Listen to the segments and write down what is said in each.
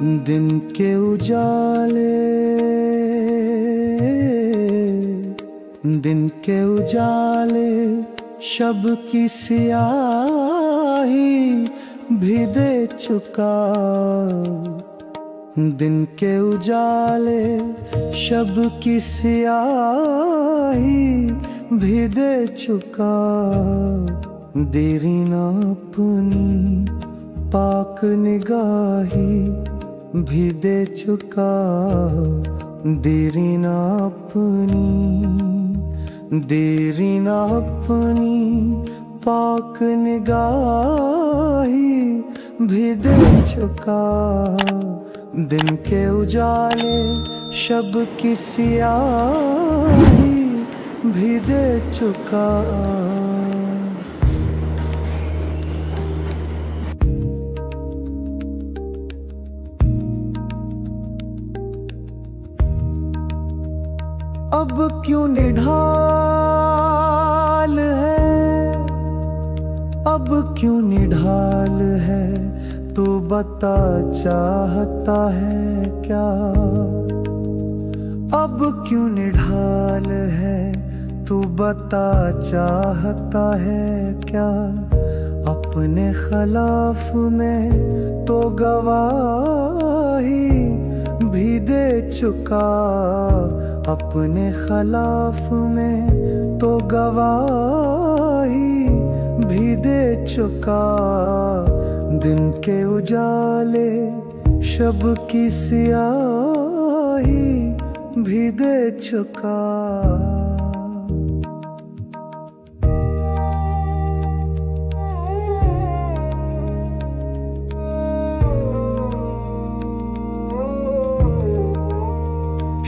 दिन के उजाले, दिन के उजाले, शब की सियाही भी दे चुका। दिन के उजाले, शब की सियाही भी दे चुका। देरी ना अपनी पाक निगाही भी दे चुका। देरी ना अपनी, देरी ना अपनी पाक निगाही भी दे चुका। दिन के उजाले, शब की सियाही भी दे चुका। अब क्यों निढाल है, अब क्यों निढाल है, तू बता चाहता है क्या। अब क्यों निढाल है, तू बता चाहता है क्या। अपने खिलाफ में तो गवाही भी दे चुका। अपने खिलाफ में तो गवाही भी दे चुका। दिन के उजाले, शब की सियाही भी दे चुका।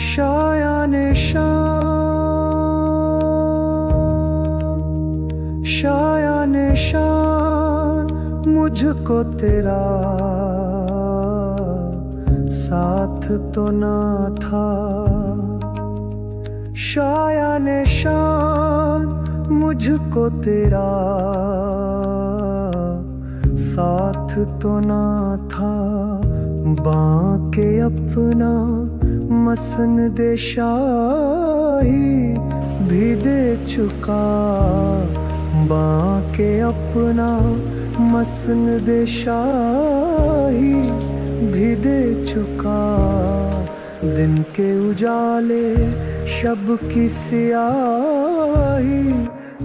शायाने शान, शायाने शान, मुझको तेरा साथ तो ना था। शायाने शान, मुझको तेरा साथ तो ना था। बांके अपना मसनद शाही भी दे चुका। बांके अपना मसनद शाही भी दे चुका। दिन के उजाले, शब की सियाही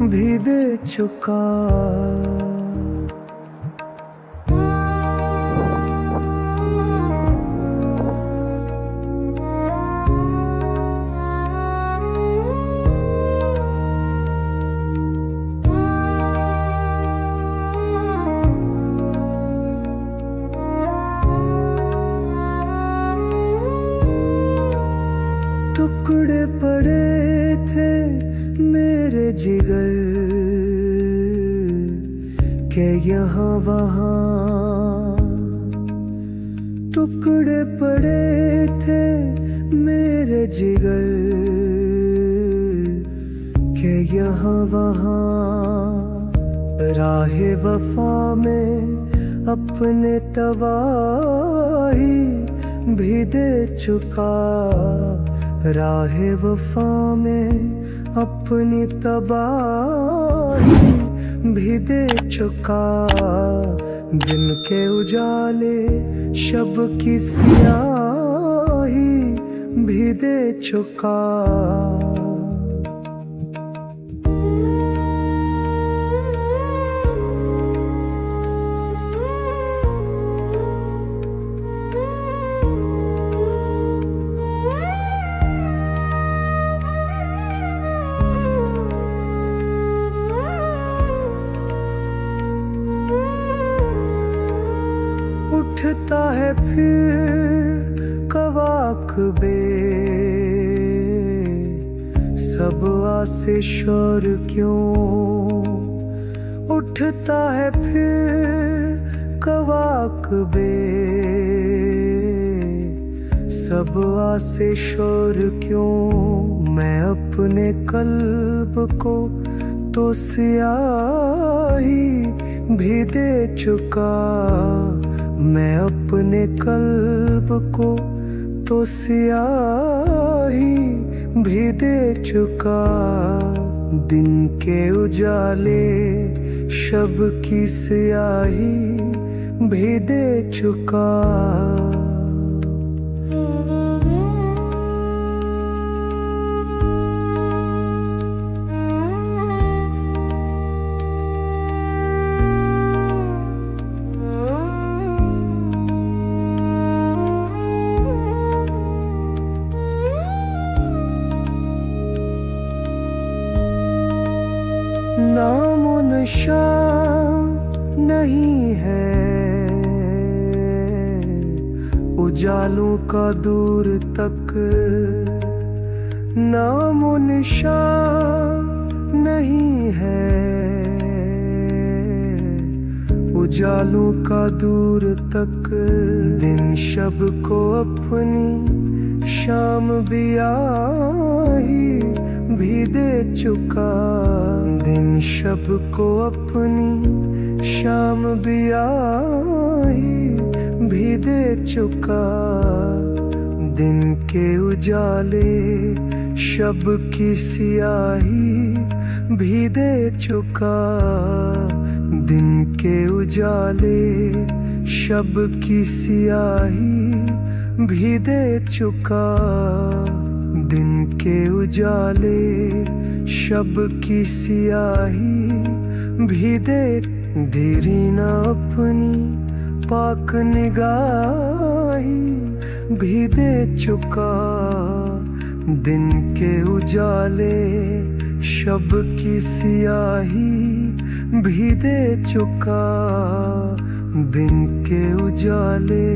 भी दे चुका। टुकड़े पड़े थे मेरे जिगर के यहाँ वहाँ। टुकड़े पड़े थे मेरे जिगर के यहाँ वहाँ। राहे वफा में अपने तबाही भी दे चुका। राहे वफा में अपनी तबाही भी दे चुका। दिन के उजाले, शब की सियाही भी दे चुका। उठता है फिर कवाकबे, सब आसे शोर क्यों। उठता है फिर कवाकबे, सब आसे शोर क्यों। मैं अपने कल्ब को तो सियाही भी दे चुका। मैं अपने कल्ब को तो सियाही भी दे चुका। दिन के उजाले शब की सियाही भी दे चुका। नामो निशा नहीं है उजालों का दूर तक। नामो निशा नहीं है उजालों का दूर तक। दिन शब को अपनी शाम भी आई भी दे चुका। दिन शब को अपनी शाम भी आई भी दे चुका। दिन के उजाले शब की सियाही भी दे चुका। दिन के उजाले शब की सियाही भी दे चुका। दिन के उजाले शब की सियाही भी दे। देरी न अपनी पाक निगाही भी दे चुका। दिन के उजाले शब की सियाही भी दे चुका। दिन के उजाले